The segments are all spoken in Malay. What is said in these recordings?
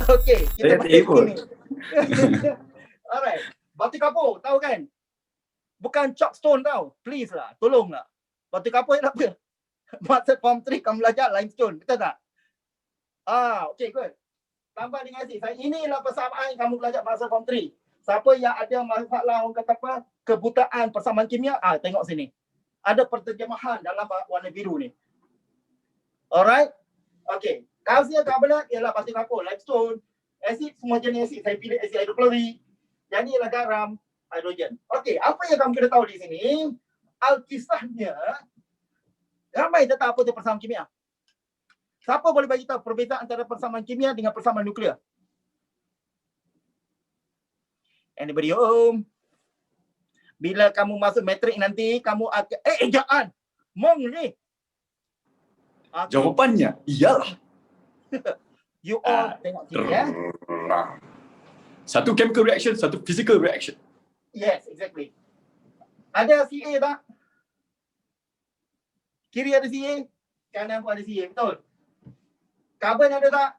Okey, kita Saya balik terhibur. sini. Alright. Batu kapur, tahu kan? Bukan chalk stone tau. Please lah, tolonglah. Batu kapur ni apa? Masa form 3 kamu belajar limestone, betul tak? Okey, good. Tambah dengan C. Inilah persamaan yang kamu belajar masa form 3. Siapa yang ada masalah orang kata apa? Kebutaan persamaan kimia, tengok sini. Ada perterjemahan dalam warna biru ni. Alright? Okey. Kalsium karbonat ialah batu kapur, limestone, asid semua jenis asid. Saya pilih asid hidroklorik. Yang ni ialah garam, hidrogen. Okey, apa yang kamu kena tahu di sini? Alkisahnya ramai tak tahu apa tu persamaan kimia. Siapa boleh bagi tahu perbezaan antara persamaan kimia dengan persamaan nuklear? Anybody home? Bila kamu masuk matrik nanti, kamu akan jangan. Mong ni. Okay. Jawapannya iyalah. You all tengok sini ya. Satu chemical reaction, satu physical reaction. Yes, exactly. Ada CA tak? Kiri ada CA, kanan pun ada CA, betul? Karbon ada tak?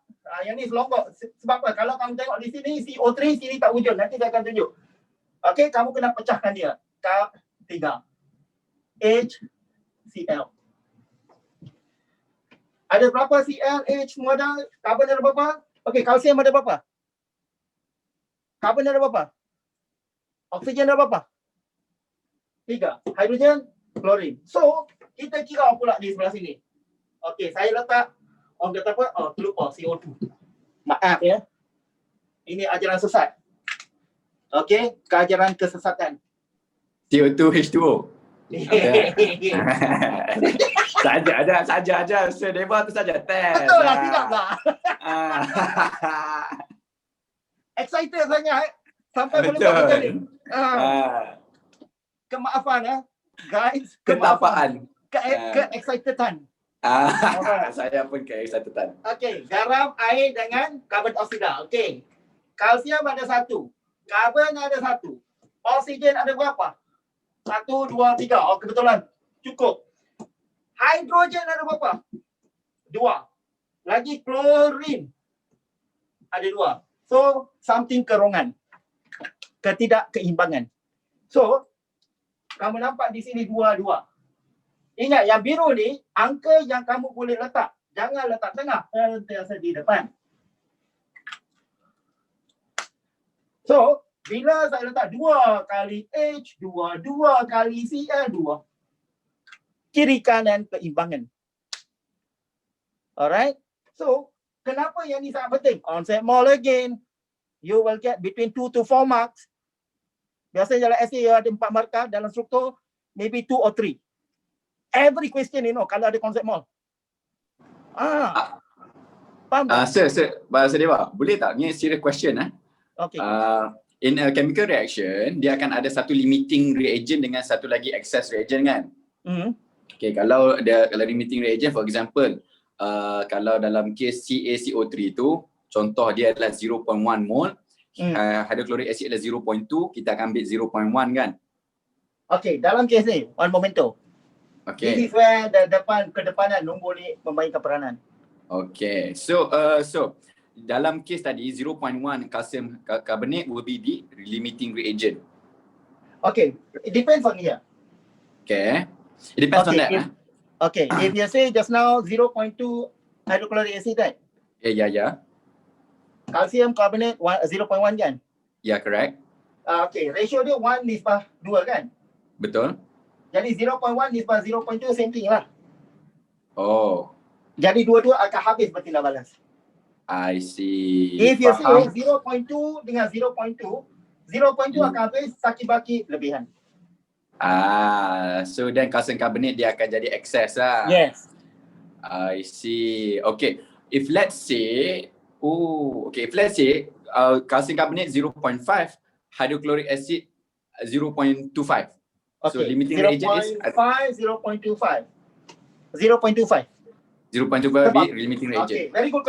Yang ni selonggok. Sebab apa? Kalau kamu tengok di sini CO3, sini tak wujud. Nanti saya akan tunjuk. Okey, kamu kena pecahkan dia. K3. HCl. Ada berapa Cl, H semua ada? Karbon ada berapa? Okey, kalsium ada berapa? Karbon ada berapa? Oksigen ada berapa? 3. Hidrogen, klorin. So, kita kira pula di sebelah sini. Okey, saya letak orang kata apa? Terlupa CO2. Maaf ya. Ini ajaran sesat. Okey, keajaran kesesatan. CO2 H2O. Saja aja. Sedeba tu saja test. Betul lah, tidak lah. Excited sangat sampai boleh buat macam ni. Kemaafan guys. Ketapaan. Ke-excitedan. Saya pun ke-excitedan. Okey, garam, air dengan karbon dioksida. Okey. Kalsium ada 1. Karbon ada 1. Oksigen ada berapa? 1, 2, 3. Oh, kebetulan. Cukup. Hidrogen ada berapa? 2. Lagi klorin. Ada 2. So, something kerongan. Ketidakkeimbangan. So, kamu nampak di sini 2. Ingat, yang biru ni, angka yang kamu boleh letak. Jangan letak tengah. Sentiasa di depan. So, bila saya letak 2 kali H, 2 kali Cl, 2. Kiri kanan keimbangan. Alright? So, kenapa yang ni sangat penting? Concept mole again. You will get between 2 to 4 marks. Biasanya dalam essay ada 4 markah, dalam struktur maybe 2 or 3. Every question kalau ada konsep mole. Faham tak? Sir Dewa, boleh tak? Ni serious question Okay. In a chemical reaction, dia akan ada satu limiting reagent dengan satu lagi excess reagent kan? Okay, kalau limiting reagent, for example, kalau dalam case CaCO3 tu, contoh dia adalah 0.1 mol, hydrochloric acid adalah 0.2, kita akan ambil 0.1 kan? Okay, dalam case ni, one momento. Okay. This is where kedepanan nombor ni memainkan peranan. Okay, so dalam case tadi 0.1 calcium carbonate will be the limiting reagent. Okay, it depends on here. Okay, it depends on that. If you say just now 0.2 hydrochloric acid, right? Yeah. Calcium carbonate 0.1 kan? Yeah, correct. Okay, ratio dia 1 nisbah 2 kan? Betul. Jadi 0.1 nisbah 0.2 same thing lah. Oh. Jadi dua-dua akan habis bertindak balas. I see. If you say 0.2 dengan 0.2 akan habis saki-baki lebihan. So then calcium carbonate dia akan jadi excess lah. Yes. I see. Okay. If let's say calcium carbonate 0.5, hydrochloric acid 0.25. So limiting reagent is 0.25. 0.25 be limiting reagent. Okay, very good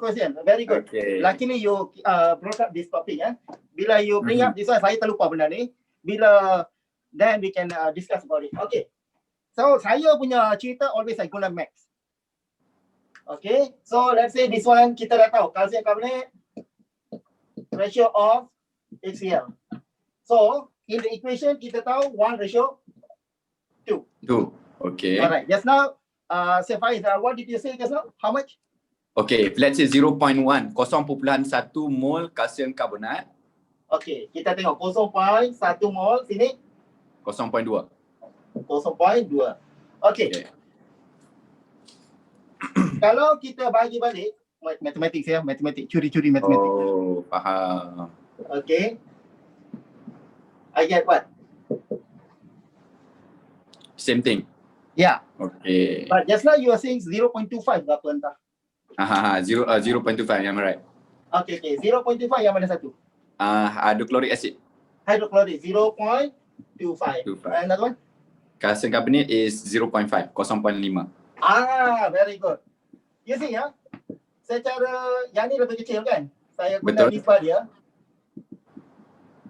question. Very good. Okay. Luckily you brought up this topic. Bila you bring up this one, saya terlupa benda ni. Bila then we can discuss about it. Okay. So saya punya cerita always saya guna max. Okay. So let's say this one kita dah tahu calcium carbonate ratio of HCl. So, in the equation, kita tahu 1:2. Okay. Alright, just now, Sir Faiz, what did you say just now? How much? Okay, let's say 0.1, 0.1 mol kalsium karbonat, Okay, kita tengok 0.1 mol, sini 0.2. 0.2. Okay. Okay. Kalau kita bagi balik, matematik ya, matematik, curi-curi matematik. Oh, faham. Okay. I get what? Same thing. Yeah. Okay. But just now you are saying 0.25 berapa entah. 0.25, am I right? Okay, 0.25 yang mana satu? Hydrochloric acid. Hydrochloric 0.25. 25. Another one? Calcium carbonate is 0.5, 0.5. Very good. You see ya, secara yang ni lebih kecil kan? Saya guna Betul. nisbah dia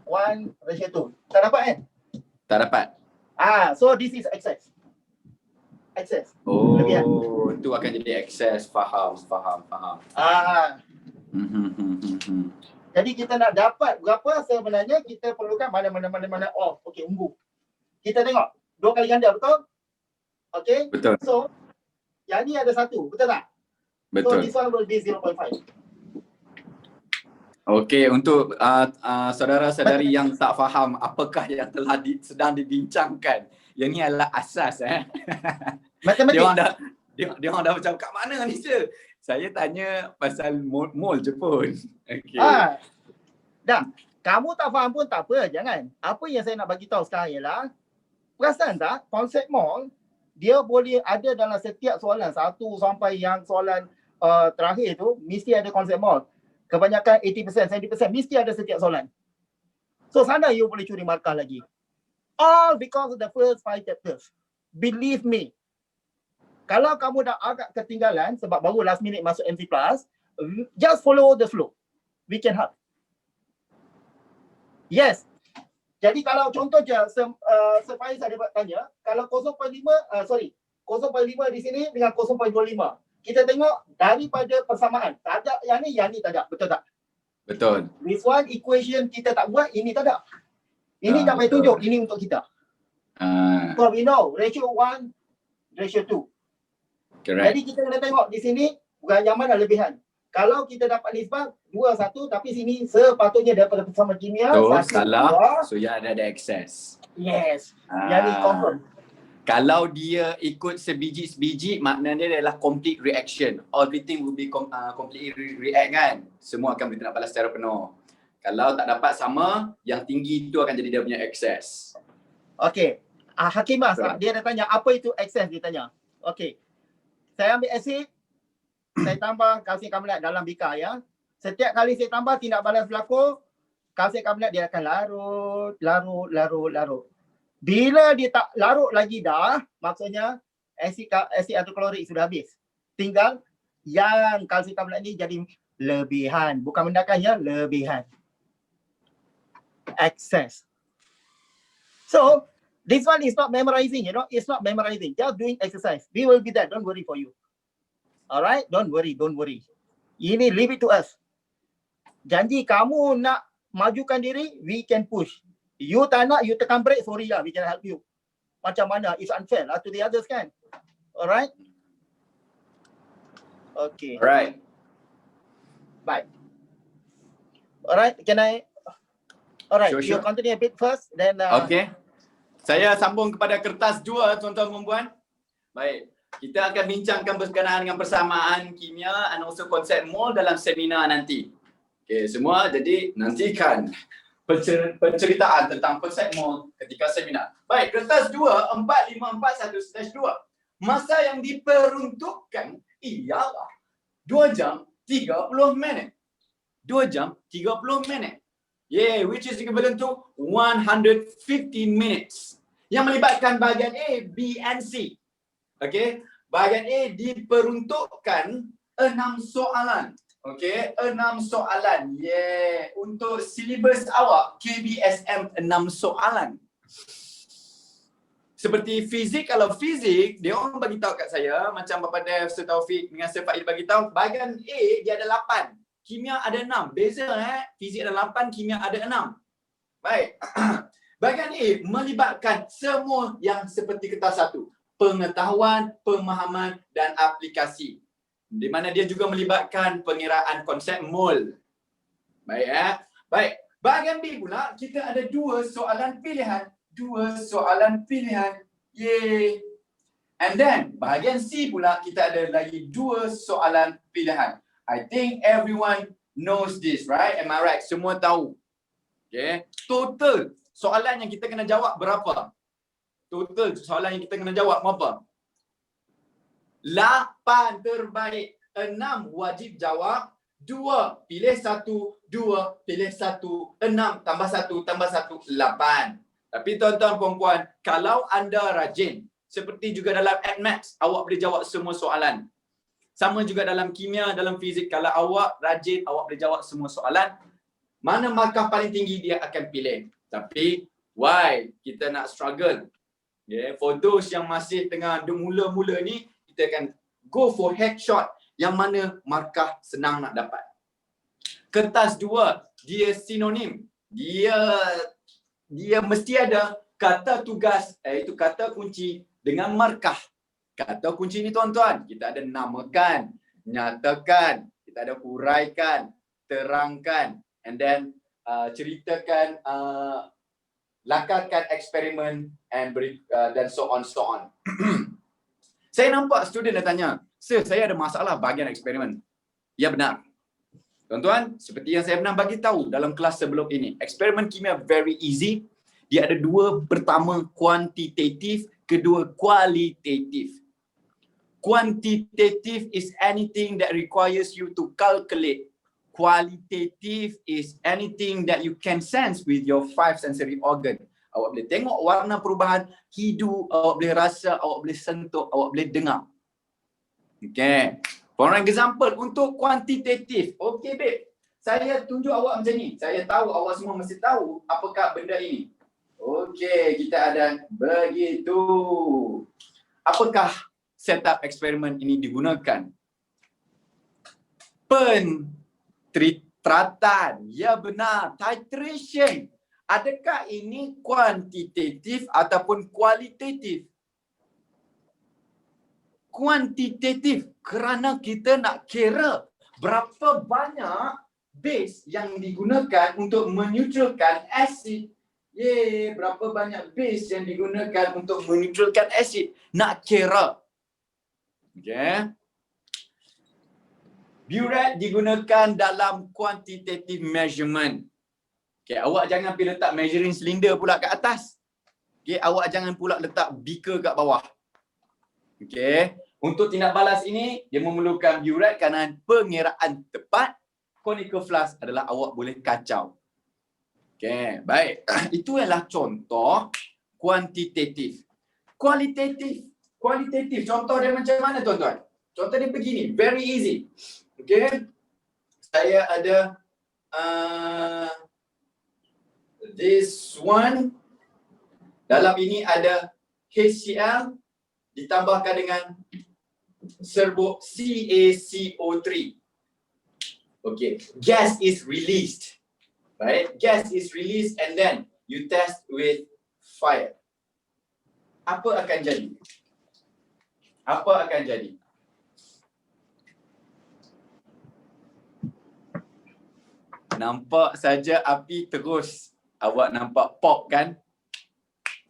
1:2. Tak dapat kan? Tak dapat. So this is excess. Excess. Lebihan. Oh, itu akan jadi excess. Faham. Jadi kita nak dapat berapa sebenarnya kita perlukan mana. Okay, ungu. Kita tengok 2 kali ganda, betul? Okay. Betul. So yang ni ada 1, betul tak? So Betul. this one will be 0.5. Okey, untuk saudara-saudari yang tak faham apakah yang telah sedang dibincangkan, yang ni adalah asas Matematik. Dia orang dah macam kat mana ni sir? Saya tanya pasal mol je pun. Okey. Dah. Kamu tak faham pun tak apa, jangan. Apa yang saya nak bagi tahu sekarang ialah, perasan tak konsep mol dia boleh ada dalam setiap soalan, 1 sampai yang soalan terakhir tu mesti ada konsep mol. Kebanyakan 80%, 70% mesti ada setiap soalan. So sana you boleh curi markah lagi. All because of the first 5 chapters. Believe me. Kalau kamu dah agak ketinggalan sebab baru last minute masuk MC+, just follow the flow. We can help. Yes. Jadi kalau contoh je, Faiz ada tanya, kalau 0.5 di sini dengan 0.25. Kita tengok daripada persamaan. Tak ada yang ni tak ada. Betul tak? Betul. This one equation kita tak buat, ini tak ada. Ini tak payah tunjuk, ini untuk kita. So we know ratio 1, ratio 2. Correct. Jadi kita kena tengok di sini bukan yang mana lebihan. Kalau kita dapat nisbah 2:1 tapi sini sepatutnya daripada bersama kimia salah. So yang ada excess. Yes. Yang ni confirm. Kalau dia ikut sebiji-sebiji, maknanya dia adalah complete reaction. Everything will be completely react kan. Semua akan boleh nak balas secara penuh. Kalau tak dapat sama, yang tinggi itu akan jadi dia punya excess. Okey. Hakimah, dia ada tanya apa itu excess, dia tanya. Okey. Saya ambil asid, saya tambah kalsium karbonat dalam bikar ya. Setiap kali saya tambah tindak balas berlaku, kalsium karbonat dia akan larut. Bila dia tak larut lagi dah, maksudnya asid hidroklorik sudah habis. Tinggal yang kalsium karbonat ni jadi lebihan. Bukan mendakannya, lebihan. Excess. So, this one is not memorizing, it's not memorizing. Just doing exercise. We will be there, don't worry for you. Alright, don't worry. Ini leave it to us. Janji kamu nak majukan diri, we can push. You tak nak, you tekan break, sorry lah, we can help you. Macam mana? It's unfair lah to the others kan? Alright? Okay. Alright. Bye. Alright, can I? Alright, Sure. you continue a bit first, then... Okay. Saya sambung kepada kertas 2, tuan-tuan dan puan. Baik. Kita akan bincangkan berkenaan dengan persamaan kimia dan also konsep mol dalam seminar nanti. Okay, semua jadi nantikan penceritaan tentang konsep mol ketika seminar. Baik, kertas 2, 4541/2. Masa yang diperuntukkan ialah 2 jam 30 minit. 2 jam 30 minit. Which is equivalent to 150 minutes. Yang melibatkan bahagian A, B and C. Okay, bahagian A diperuntukkan 6 soalan. Okay, 6 soalan. Untuk silibus awak, KBSM 6 soalan. Seperti fizik, kalau fizik, dia orang bagi tahu kat saya, macam kepada Sir Taufik dengan Sir Faiz bagi tahu, bahagian A dia ada 8. kimia ada 6. Beza fizik ada 8, kimia ada 6. Baik. Bahagian A melibatkan semua yang seperti kertas satu. Pengetahuan, pemahaman dan aplikasi. Di mana dia juga melibatkan pengiraan konsep mol. Baik Baik. Bahagian B pula kita ada 2 soalan pilihan. 2 soalan pilihan. Yeay. And then bahagian C pula kita ada lagi 2 soalan pilihan. I think everyone knows this, right? Am I right? Semua tahu. Okay. Total soalan yang kita kena jawab berapa? Total soalan yang kita kena jawab berapa? 8 terbaik. 6 wajib jawab. 2 pilih 1, 2 pilih 1, 6 tambah 1 tambah 1, 8. Tapi tuan-tuan puan-puan, kalau anda rajin, seperti juga dalam AdMaths, awak boleh jawab semua soalan. Sama juga dalam kimia, dalam fizik, kalau awak rajin, awak boleh jawab semua soalan. Mana markah paling tinggi dia akan pilih. Tapi why kita nak struggle? Yeah, for those yang masih tengah mula-mula ni, kita akan go for headshot yang mana markah senang nak dapat. Kertas 2, dia sinonim. Dia mesti ada kata tugas, iaitu kata kunci dengan markah. Kata kunci ni tuan-tuan, kita ada namakan, nyatakan, kita ada huraikan, terangkan, and then ceritakan, lakarkan eksperimen dan so on. Saya nampak student dah tanya, "Sir, saya ada masalah bahagian eksperimen." Ya benar. Tuan-tuan, seperti yang saya pernah bagi tahu dalam kelas sebelum ini, eksperimen kimia very easy. Dia ada 2, pertama kuantitatif, kedua kualitatif. Quantitative is anything that requires you to calculate. Qualitative is anything that you can sense with your 5 sensory organ. Awak boleh tengok warna perubahan, hidu, awak boleh rasa, awak boleh sentuh, awak boleh dengar. Okay. For example, untuk kuantitatif. Okay, babe. Saya tunjuk awak macam ni. Saya tahu awak semua mesti tahu apakah benda ini. Okay, kita ada begitu. Apakah setup eksperimen ini digunakan? Pentritratan. Ya benar. Titration. Adakah ini kuantitatif ataupun kualitatif? Kuantitatif, kerana kita nak kira berapa banyak base yang digunakan untuk meneutralkan asid. Berapa banyak base yang digunakan untuk meneutralkan asid. Nak kira. Okay. Burette digunakan dalam quantitative measurement. Okay, awak jangan pergi letak measuring cylinder pula kat atas. Okay, awak jangan pula letak beaker kat bawah. Okay. Untuk tindak balas ini, dia memerlukan burette kerana pengiraan tepat. Conical flask adalah awak boleh kacau. Okay, baik. Itu adalah contoh kuantitatif. Kualitatif. Contoh dia macam mana tuan-tuan? Contoh dia begini, very easy. Okay. Saya ada this one. Dalam ini ada HCl ditambahkan dengan serbuk CaCO3. Okay, gas is released. Right? Gas is released and then you test with fire. Apa akan jadi? Apa akan jadi? Nampak saja api terus. Awak nampak pop kan?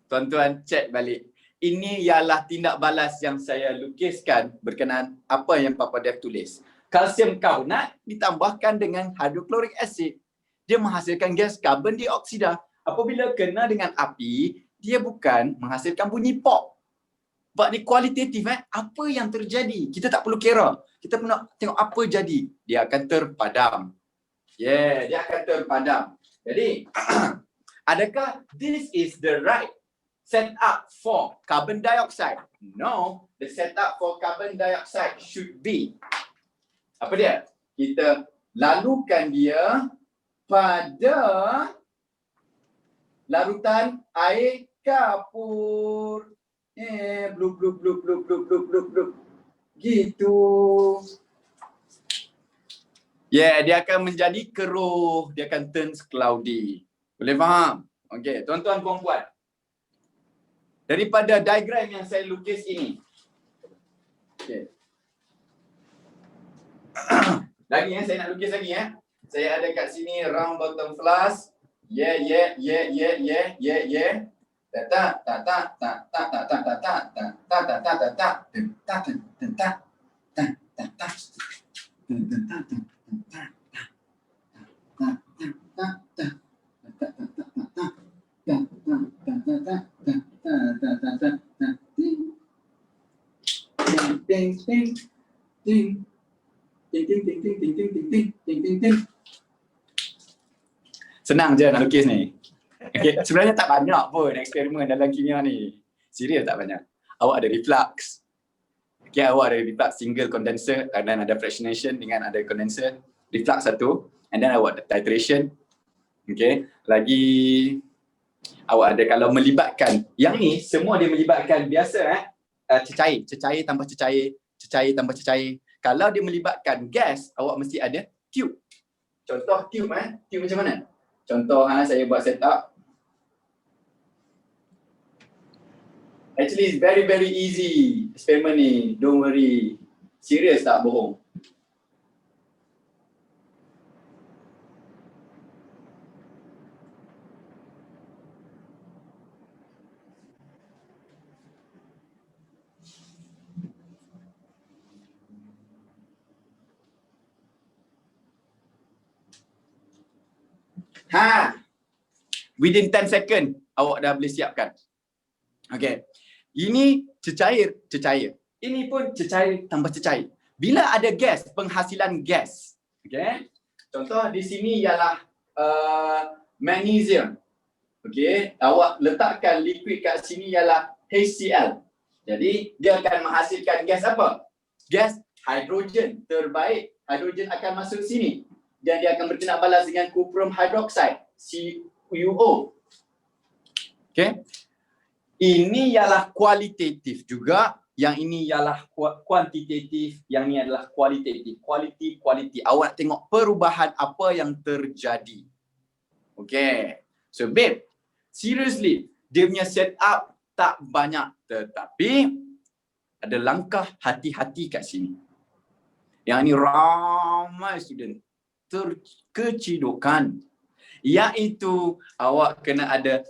Tuan-tuan cek balik. Ini ialah tindak balas yang saya lukiskan berkenaan apa yang Papa Dev tulis. Kalsium karbonat ditambahkan dengan hidroklorik asid. Dia menghasilkan gas karbon dioksida. Apabila kena dengan api, dia bukan menghasilkan bunyi pop. Sebab ni kualitatif. Apa yang terjadi? Kita tak perlu kira. Kita perlu nak tengok apa jadi. Dia akan terpadam. Dia akan terpadam. Jadi, adakah this is the right setup for carbon dioxide? No, the setup for carbon dioxide should be, apa dia? Kita lalukan dia pada larutan air kapur. Blub. Gitu. Dia akan menjadi keruh, dia akan turns cloudy. Boleh faham? Okey, tuan-tuan puan-puan. Daripada diagram yang saya lukis ini. Okey. Lagi saya nak lukis lagi Saya ada kat sini round bottom flask. Tak. Senang je nak lukis ni. Okay. Sebenarnya tak banyak pun eksperimen dalam kimia ni. Serius tak banyak. Awak ada reflux. Okay, awak ada reflux single condenser dan ada fractionation dengan ada condenser. Reflux satu. And then awak ada titration. Okay. Lagi awak ada kalau melibatkan. Yang ni semua dia melibatkan biasa cecair. Cecair tambah cecair. Cecair tambah cecair. Kalau dia melibatkan gas, awak mesti ada tube. Contoh tube Tube macam mana? Contoh saya buat setup. Actually it's very very easy eksperimen ni. Don't worry. Serius tak bohong. Within 10 second awak dah boleh siapkan. Okay. Ini cecair. Ini pun cecair tambah cecair. Bila ada gas, penghasilan gas. Okay. Contoh di sini ialah magnesium. Okay. Awak letakkan liquid kat sini ialah HCl. Jadi dia akan menghasilkan gas apa? Gas hidrogen. Terbaik hidrogen akan masuk sini. Dan dia akan bertindak balas dengan cuprum hydroxide, CuO. Okay. Ini ialah kualitatif juga, yang ini ialah kuantitatif, yang ini adalah kualitatif. Quality. Awak tengok perubahan apa yang terjadi. Okay. So babe, seriously, dia punya setup tak banyak, tetapi ada langkah hati-hati kat sini. Yang ini ramai student terkecidukan, iaitu awak kena ada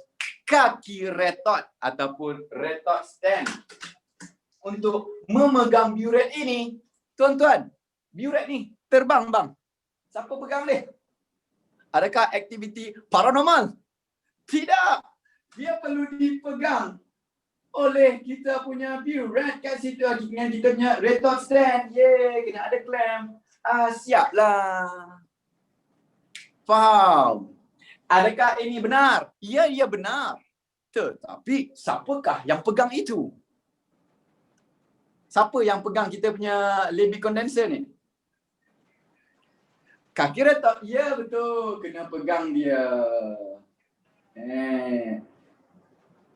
kaki retort ataupun retort stand untuk memegang buret ini. Tuan-tuan, buret ni terbang bang. Siapa pegang dia? Adakah aktiviti paranormal? Tidak. Dia perlu dipegang oleh kita punya buret kat situ dengan kita punya retort stand. Kena ada clamp. Siaplah. Faham? Adakah ini benar? Ya, ia benar. Tetapi siapakah yang pegang itu? Siapa yang pegang kita punya Lebby condenser ni? Kaki retort. Ya, betul. Kena pegang dia.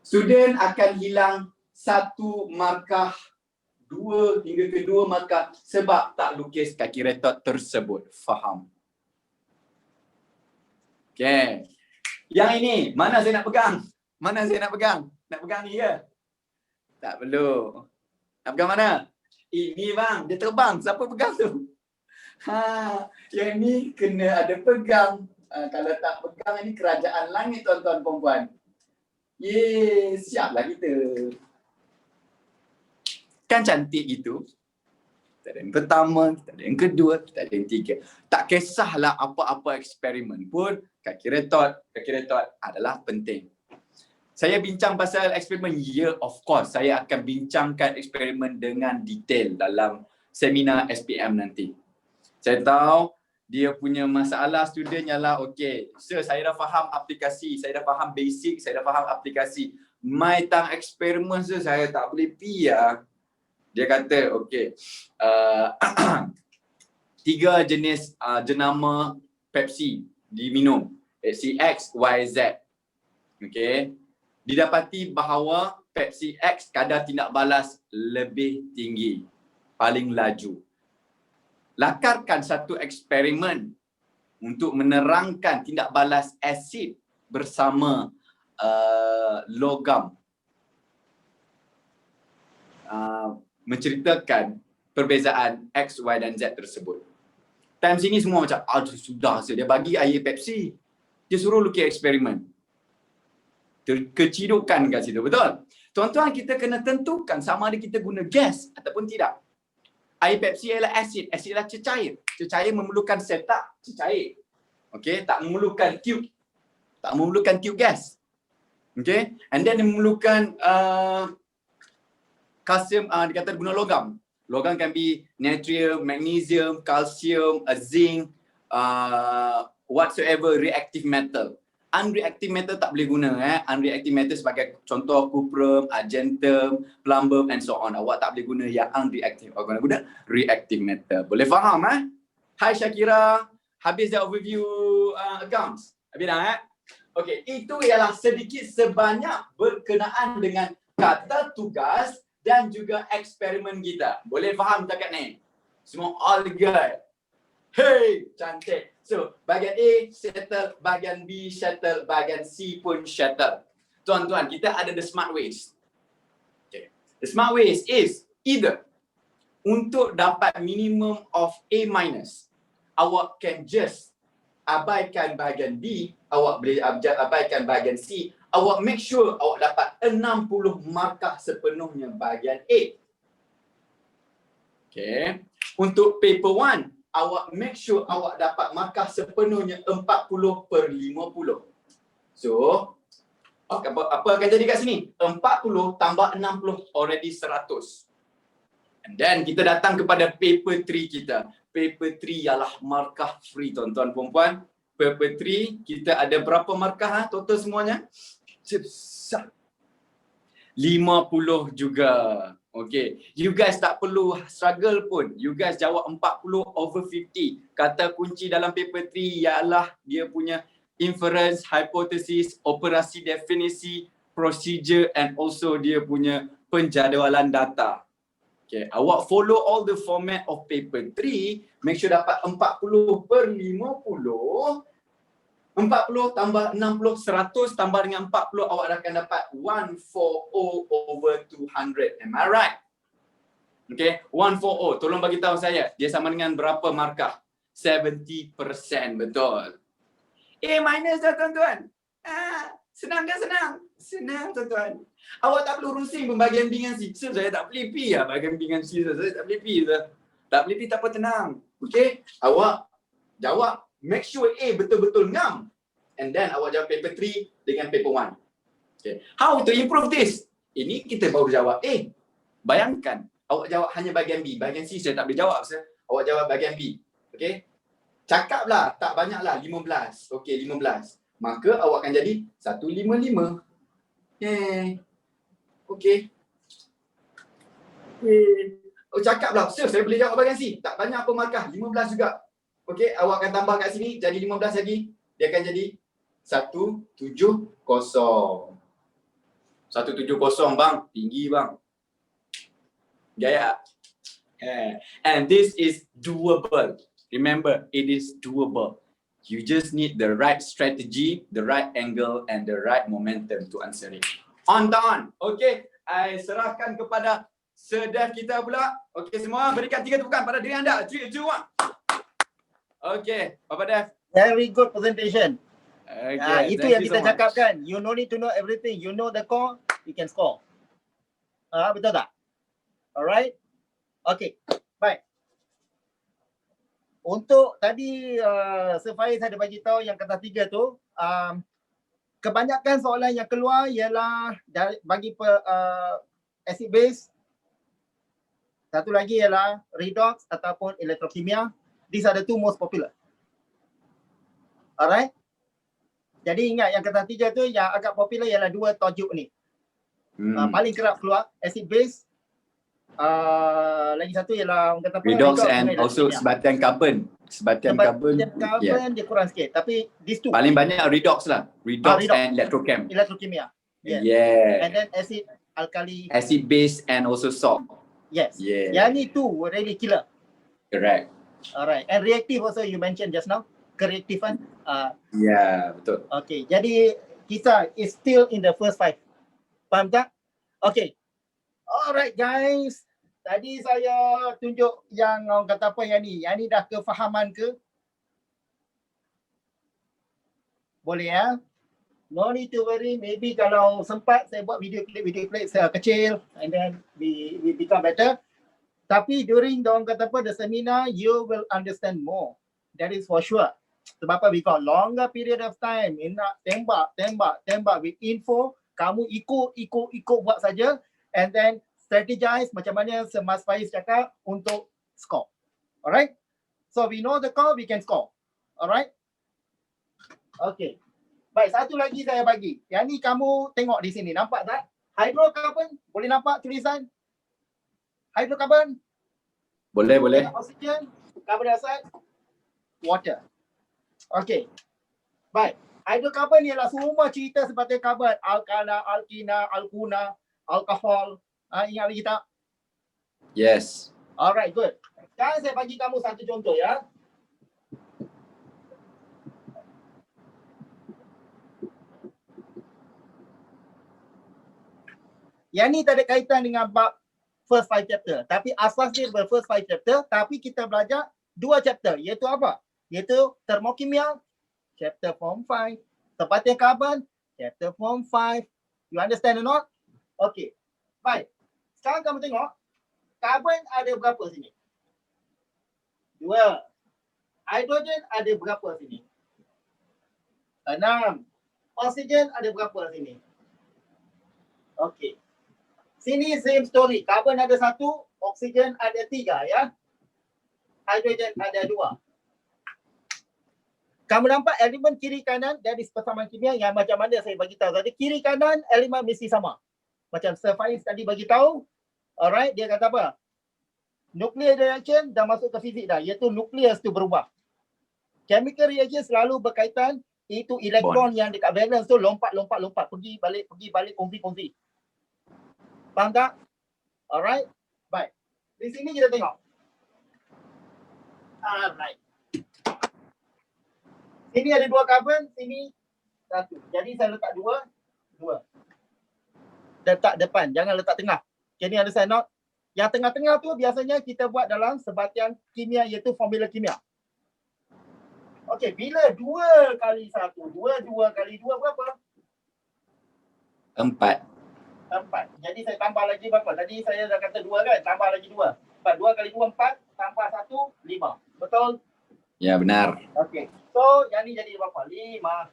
Student akan hilang satu markah, 2 hingga ke 2 markah sebab tak lukis kaki retort tersebut. Faham? Okay. Yang ini, mana saya nak pegang? Nak pegang ni ke? Tak perlu. Nak pegang mana? Ini bang, dia terbang. Siapa pegang tu? Yang ni kena ada pegang. Kalau tak pegang, ini kerajaan langit tuan-tuan perempuan. Siaplah kita. Kan cantik gitu. Kita ada yang pertama, kita ada yang kedua, kita ada yang tiga. Tak kisahlah apa-apa eksperimen pun, kaki retort adalah penting. Saya bincang pasal eksperimen, of course. Saya akan bincangkan eksperimen dengan detail dalam seminar SPM nanti. Saya tahu dia punya masalah student ialah, okay, sir, saya dah faham aplikasi, saya dah faham basic, saya dah faham aplikasi. My tang eksperimen, sir, saya tak boleh pergi ya. Dia kata, okay, 3 jenis jenama Pepsi diminum. Pepsi X, Y, Z. Okay. Didapati bahawa Pepsi X kadar tindak balas lebih tinggi. Paling laju. lakarkan satu eksperimen untuk menerangkan tindak balas asid bersama logam. Menceritakan perbezaan X, Y dan Z tersebut. Time sini semua macam, aduh sudah, dia bagi air Pepsi. Dia suruh lukis eksperimen. Terkecidukkan kat situ, betul? Tuan-tuan, kita kena tentukan sama ada kita guna gas ataupun tidak. Air Pepsi ialah asid, asid ialah cecair. Cecair memerlukan setup cecair. Okey, tak memerlukan tube. Tak memerlukan tube gas. Okey, and then dia memerlukan kalsium, dia kata guna logam. Logam can be natrium, magnesium, calcium, zinc, whatsoever reactive metal. Unreactive metal tak boleh guna. Unreactive metal sebagai contoh cuprum, argentum, plumbum and so on. Awak tak boleh guna yang unreactive. Awak guna reactive metal. Boleh faham? Hai Syakira, habis dah overview accounts? Habis dah? Okey, itu ialah sedikit sebanyak berkenaan dengan kata tugas dan juga eksperimen kita. Boleh faham cakap ni? Semua all good. Hey, cantik. So, bahagian A settle, bahagian B settle, bahagian C pun settle. Tuan-tuan, kita ada the smart ways. Okay. The smart ways is either untuk dapat minimum of A minus, awak can just abaikan bahagian B, awak boleh abaikan bahagian C, awak make sure awak dapat 60 markah sepenuhnya bahagian A. Okay. Untuk paper 1, awak make sure awak dapat markah sepenuhnya 40/50. So, apa akan jadi kat sini? 40 tambah 60 already 100. And then kita datang kepada paper 3 kita. Paper 3 ialah markah free, tuan-tuan puan-puan. Paper 3 kita ada berapa markah total semuanya? 50 juga. Okay, you guys tak perlu struggle pun. You guys jawab 40/50. Kata kunci dalam paper 3 ialah dia punya inference, hypothesis, operasi definisi, procedure and also dia punya penjadualan data. Okay, awak follow all the format of paper 3, make sure dapat 40/50. 40 tambah 60, 100 tambah dengan 40, awak akan dapat 140/200. Am I right? Okay, 140. Tolong bagi tahu saya, dia sama dengan berapa markah? 70%, betul. A minus dah, tuan-tuan. Senang ke senang? Senang, tuan-tuan. Awak tak perlu rusing pembagian B dengan C. Saya tak boleh P lah bagian B dengan C. Saya tak boleh P. Tak boleh P, tak apa, tenang. Okay, awak jawab. Make sure A betul-betul ngam. And then awak jawab paper 3 dengan paper 1. Okay. How to improve this? Ini kita baru jawab A. Bayangkan, awak jawab hanya bahagian B. Bahagian C saya tak boleh jawab. Awak jawab bahagian B. Okay. Cakaplah, tak banyaklah, 15. Okay, 15. Maka awak akan jadi 155. Okay. Oh, cakaplah, saya boleh jawab bahagian C. Tak banyak apa markah, 15 juga. Okey, awak akan tambah kat sini jadi 15 lagi. Dia akan jadi 170. 170 bang, tinggi bang. Gaya. And this is doable. Remember, it is doable. You just need the right strategy, the right angle and the right momentum to answer it. On. Okey, I serahkan kepada Sedef kita pula. Okey, semua berikan 3 tepukan pada diri anda. 3, 2, 1. Okay, Papa Dev. Very good presentation. Okay, itu yang kita cakapkan. You no need to know everything. You know the core, you can score. Betul tak? Alright. Okay, baik. Untuk tadi Sir Faiz ada bagi tahu yang kata 3 tu, kebanyakan soalan yang keluar ialah bagi acid base. Satu lagi ialah redox ataupun elektrokimia. These are the 2 most popular. Alright. Jadi ingat yang kata 3 tu yang agak popular ialah 2 tajuk ni. Paling kerap keluar acid base. Lagi satu ialah orang kata redox and also sebatian karbon. Sebatian karbon dia kurang sikit. Tapi these 2 paling banyak redox lah. Redox and elektrokimia. Yeah. And then acid alkali. Acid base and also salt. Yes. Yeah. Yang ni tu really killer. Correct. Alright. And reactive also you mentioned just now. Kereaktifan. Ya, betul. Okay. Jadi kisah is still in the first 5. Faham tak? Okay. Alright guys. Tadi saya tunjuk yang orang kata apa yang ni. Yang ni dah kefahaman ke? Boleh ya? No need to worry. Maybe kalau sempat saya buat video clip kecil and then we become better. Tapi during the orang kata apa, the seminar, you will understand more. That is for sure. Sebab apa? We got longer period of time. Nak tembak with info. Kamu ikut buat saja. And then strategize macam mana Mas Faiz cakap untuk score. Alright? So we know the score, we can score. Alright? Okay. Baik, satu lagi saya bagi. Yang ni kamu tengok di sini. Nampak tak? Hydrocarbon. Boleh nampak tulisan? Hydrocarbon. Boleh. Oxygen, carbon dioxide, water. Okay. Baik. Hydrocarbon ialah semua cerita seperti karbon. Alkana, alkina, alkuna, alkohol. Ingat lagi tak? Yes. Alright, good. Sekarang saya bagi kamu satu contoh ya. Yang ni tak ada kaitan dengan bab first 5 chapter. Tapi asas dia first 5 chapter. Tapi kita belajar 2 chapter. Iaitu apa? Iaitu termokimia, chapter form 5. Tempatan karbon, chapter form 5. You understand or not? Okay. Baik. Sekarang kamu tengok. Karbon ada berapa sini? 2. Hidrogen ada berapa sini? 6. Oksigen ada berapa sini? Okay. Sini same story. Karbon ada 1, oksigen ada 3 ya. Hidrogen ada 2. Kamu nampak elemen kiri kanan dari persamaan kimia yang macam mana saya bagi tahu tadi. Kiri kanan elemen mesti sama. Macam Sir Faiz tadi bagi tahu. Alright, dia kata apa? Nuclear reaction dah masuk ke fizik dah, iaitu nukleus tu berubah. Chemical reaction selalu berkaitan itu elektron yang dekat valence tu lompat, pergi balik, kongsi. Faham tak? Alright. Baik. Di sini kita tengok. Alright. Sini ada 2 karbon, sini 1. Jadi saya letak 2. Letak depan, jangan letak tengah. Jadi ada saya not. Yang tengah-tengah tu biasanya kita buat dalam sebatian kimia iaitu formula kimia. Okey, bila 2 kali 1, 2 kali 2 berapa? 4. 4. Jadi saya tambah lagi berapa? Tadi saya dah kata 2 kan? Tambah lagi 2. 2 kali 2, 4. Tambah 1, 5. Betul? Ya, benar. Okey. So, yang ni jadi berapa? 5.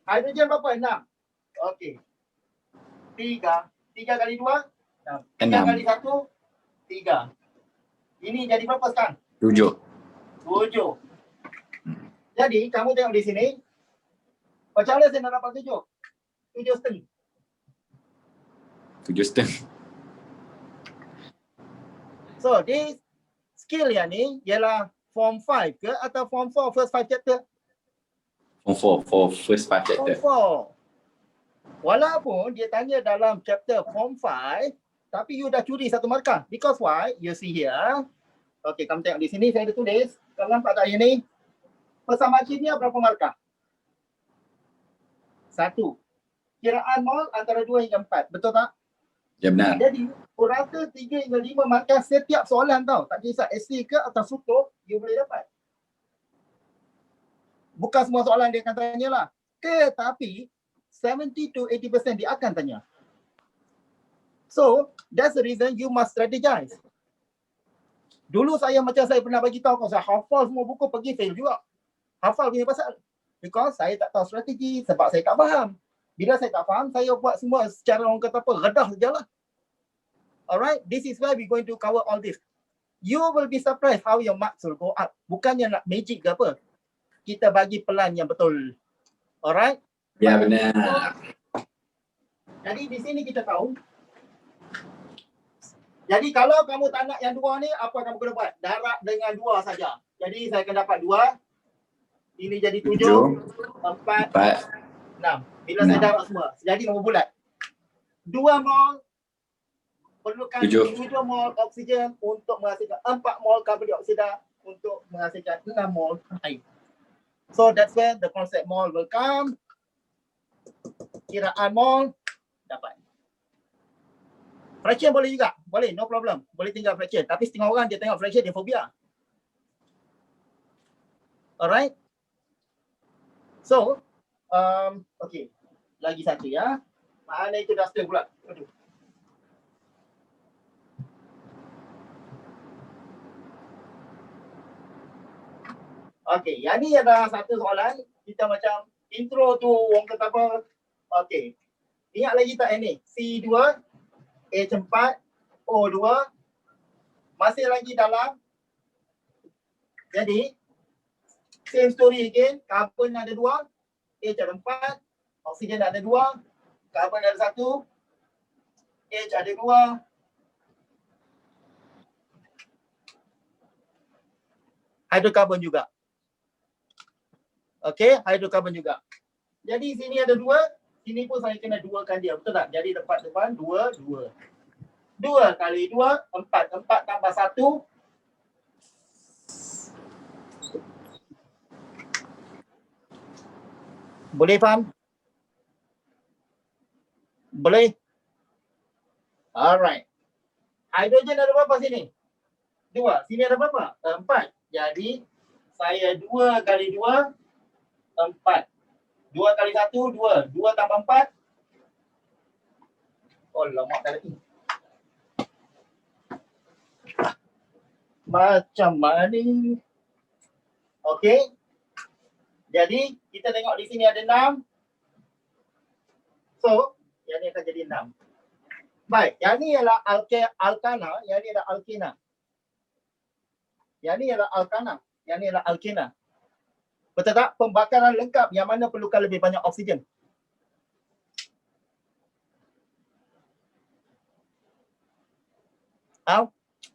Hidrogen berapa? 6. Okey. 3. 3 kali 2? 6. 3 kali 1? 3. Ini jadi berapa sekarang? 7. Jadi, kamu tengok di sini. Macam mana saya nak dapat 7? 7,5. 7,5. So, this skill yang ni ialah form 5 ke atau form 4 first 5 chapter? Form 4 for first 5 chapter. Form 4. Walaupun dia tanya dalam chapter form 5, tapi you dah curi 1 markah. Because why? You see here. Okay, kamu tengok di sini saya ada tulis. Kamu nampak tak yang ni? Persamaan kimia berapa markah? 1. Kiraan mol antara 2 hingga 4. Betul tak? Ya, benar. Jadi, purata 3 hingga 5 markah setiap soalan tau. Tak kisah essay ke atau struktur, you boleh dapat. Bukan semua soalan dia akan tanya lah. Tetapi, 70 to 80% dia akan tanya. So, that's the reason you must strategize. Dulu saya pernah bagi tahu, kalau saya hafal semua buku, pergi fail juga. Hafal punya pasal. Because saya tak tahu strategi, sebab saya tak faham. Bila saya tak faham, saya buat semua secara orang kata apa, redah sajalah. Alright, this is why we going to cover all this. You will be surprised how your marks will go up. Bukannya nak magic ke apa. Kita bagi pelan yang betul. Alright? Ya, benar. Jadi di sini kita tahu. Jadi kalau kamu tak nak yang 2 ni, apa kamu kena buat? Darab dengan 2 saja. Jadi saya akan dapat 2. Ini jadi 7, 4, 6. Bila saya darab semua, jadi nombor bulat. 2 mol perlukan Tujuh. 7 mol oksigen untuk menghasilkan 4 mol karbon dioksida untuk menghasilkan 6 mol air. So that's where the concept mol will come. Kiraan mol dapat. Fraction boleh juga. Boleh, no problem. Boleh tinggal fraction. Tapi setengah orang dia tengok fraction, dia fobia. Alright. So, okay. Lagi satu ya. Mana itu duster pula? Aduh. Okay, yang ni ada satu soalan. Kita macam intro tu orang kata apa. Okay. Ingat lagi tak yang ni? C2, H4, O2. Masih lagi dalam. Jadi, same story again. Karbon ada 2, H ada 4, oksigen ada 2, karbon ada 1, H ada 2. Hidrokarbon juga. Okey, hidrokarbon juga. Jadi sini ada 2, sini pun saya kena 2kan dia, betul tak? Jadi depan 2, 2. 2 kali 2, 4. 4 tambah 1. Boleh faham? Boleh? Alright. Hidrogen ada berapa sini? 2. Sini ada berapa? 4. Jadi saya 2 kali 2, 4. 2 kali 1, 2. 2 tambah 4. Oh, lama tak lagi. Macam mana ni? Okey. Jadi, kita tengok di sini ada 6. So, yang ni akan jadi 6. Baik, yang ni ialah alkana, yang ni adalah alkena. Yang ni adalah alkana, yang ni adalah alkena. Betul tak? Pembakaran lengkap yang mana perlukan lebih banyak oksigen.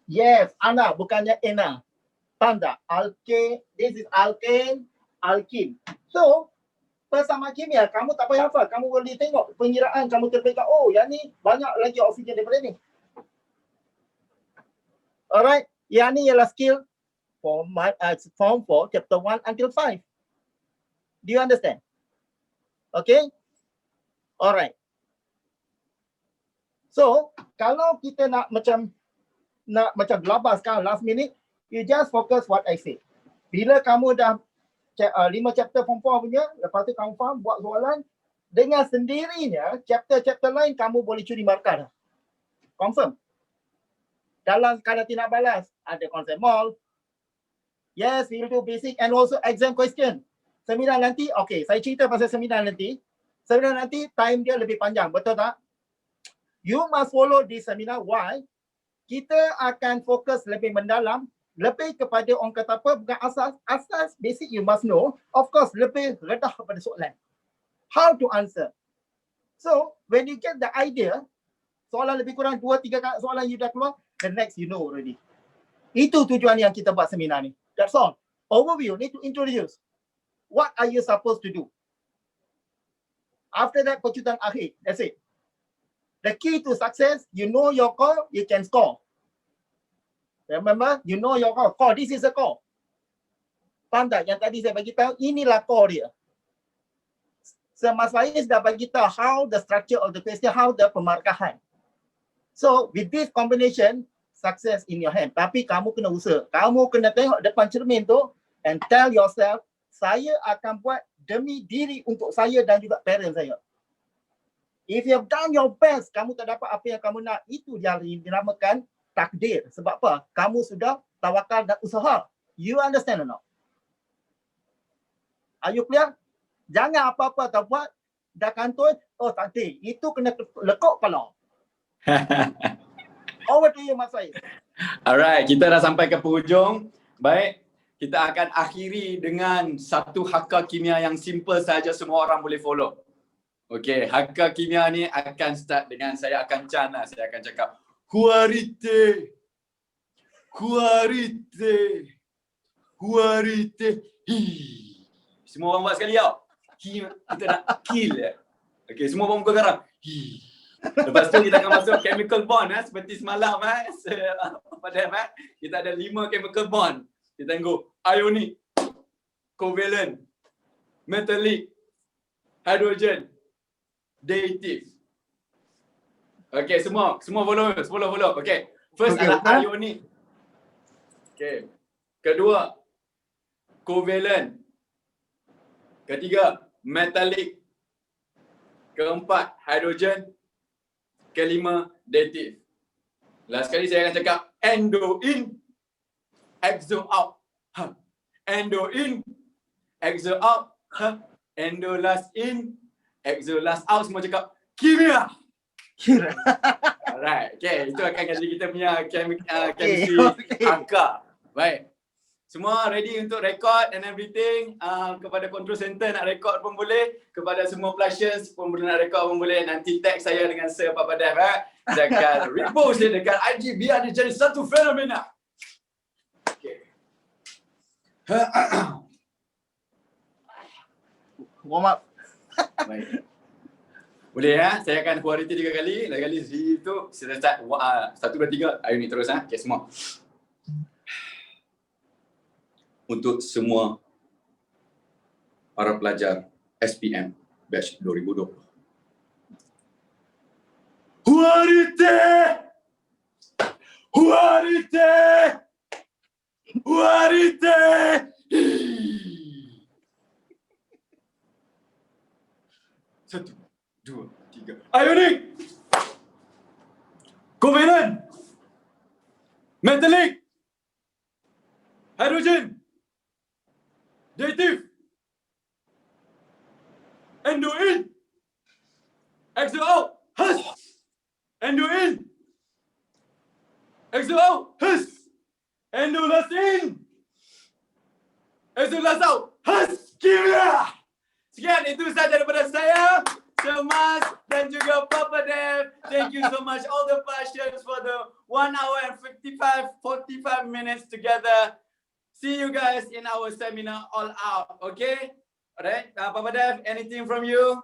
Yes, Ana, bukannya Ena. Faham tak? This is alkane, alkin. So, bersama kimia, kamu tak payah hafal. Kamu boleh tengok pengiraan, kamu terpegang, oh yang ni banyak lagi oksigen daripada ni. Alright, yang ni ialah skill form 4, chapter 1 until 5. Do you understand? Okay? Alright. So, kalau kita nak macam gelabah sekarang last minute, you just focus what I say. Bila kamu dah 5 chapter form 4 punya, lepas tu kamu faham, buat soalan, dengan sendirinya, chapter-chapter lain kamu boleh curi markah dah. Confirm. Dalam kadar tidak balas, ada konsep mol. Yes, we will do basic and also exam question. Seminar nanti, okay, saya cerita pasal seminar nanti. Seminar nanti, time dia lebih panjang, betul tak? You must follow this seminar. Why? Kita akan fokus lebih mendalam, lebih kepada orang kata apa, bukan asas basic you must know. Of course, lebih redah kepada soalan. How to answer. So, when you get the idea, soalan lebih kurang 2-3 soalan you dah keluar, the next you know already. Itu tujuan yang kita buat seminar ni. That's all. Overview, need to introduce. What are you supposed to do? After that, pecutan akhir. That's it. The key to success, you know your core, you can score. Remember, you know your core. Core, this is a core. Faham tak? Yang tadi saya bagi tahu, inilah core dia. So, Mas Faiz dah bagi tahu how the structure of the question, how the pemarkahan. So, with this combination, success in your hand. Tapi kamu kena usaha. Kamu kena tengok depan cermin tu and tell yourself, saya akan buat demi diri untuk saya dan juga parents saya. If you have done your best, kamu tak dapat apa yang kamu nak, itu yang dinamakan takdir. Sebab apa? Kamu sudah tawakal dan usaha. You understand or not? Are you clear? Jangan apa-apa tak buat, dah kantoi, oh takdir. Itu kena lekuk kepala. Over to you, Mas Faiz. Alright, kita dah sampai ke penghujung. Baik, kita akan akhiri dengan satu haka kimia yang simple saja semua orang boleh follow. Okey, haka kimia ni akan start dengan saya akan cana, saya akan cakap huarite, huarite, huarite. Hi. Semua orang buat sekali tau. Kita nak kill. Okey, semua orang muka garang. Hi. Lepas tu kita akan masuk chemical bond seperti semalam pada kita ada 5 chemical bond. Kita tengok ionic, covalent, metallic, hydrogen, dative. Okey, semua follow. Okey. First Okey, adalah betul. ionic. Okey. Kedua, covalent. Ketiga, metallic. Keempat, hydrogen. Kelima, dative. Last kali saya akan cakap endo in, exo out. Endo in, exo out. Endo last in, exo last out. Semua cakap kimia. Kira. Alright, okay. Itu akan jadi kita punya Okay, chemistry okay. angka. Baik. Semua ready untuk record and everything. Kepada control center nak record pun boleh. Kepada semua flashes pun boleh nak record pun boleh. Nanti tag saya dengan Sir Papa Dev. Saya akan repost dia dekat IG biar dia jadi satu fenomena. Okay. Warm up. Baik. Boleh saya akan quality 3 kali. Lagi kali itu kita start 1, 2, 3. Ayo ni terus Okay, semua. Untuk semua para pelajar SPM batch 2020. Huarite! Huarite! Huarite! Satu, dua, tiga. Ionic! Covalent! Metallic! Hydrogen! Dative! Endo in! Exo out! Hus! Endo in! Exo out! Hus! Endo last in! Exo last out! Hus! Kimia! Sekian itu sahaja daripada saya, Sir Mas dan juga Papa Dev. Thank you so much all the passions for the 1 hour and 45 minutes together. See you guys in our seminar all out. Okay? Alright, Papa Dev, anything from you?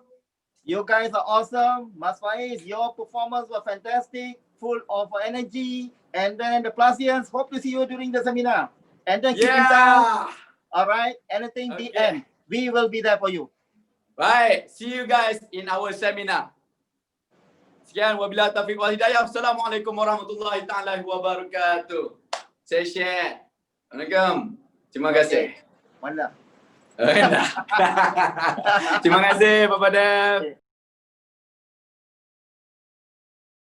You guys are awesome. Mas Faiz, your performance was fantastic, full of energy. And then the Plusians, hope to see you during the seminar. And then keep in touch. All right, anything Okay. DM, we will be there for you. Baik, see you guys in our seminar. Sekian, wabillahi taufiq wal hidayah. Assalamualaikum warahmatullahi taala wabarakatuh. Saya share. Assalamualaikum. Terima kasih. Mana? Terima kasih Papa Dev.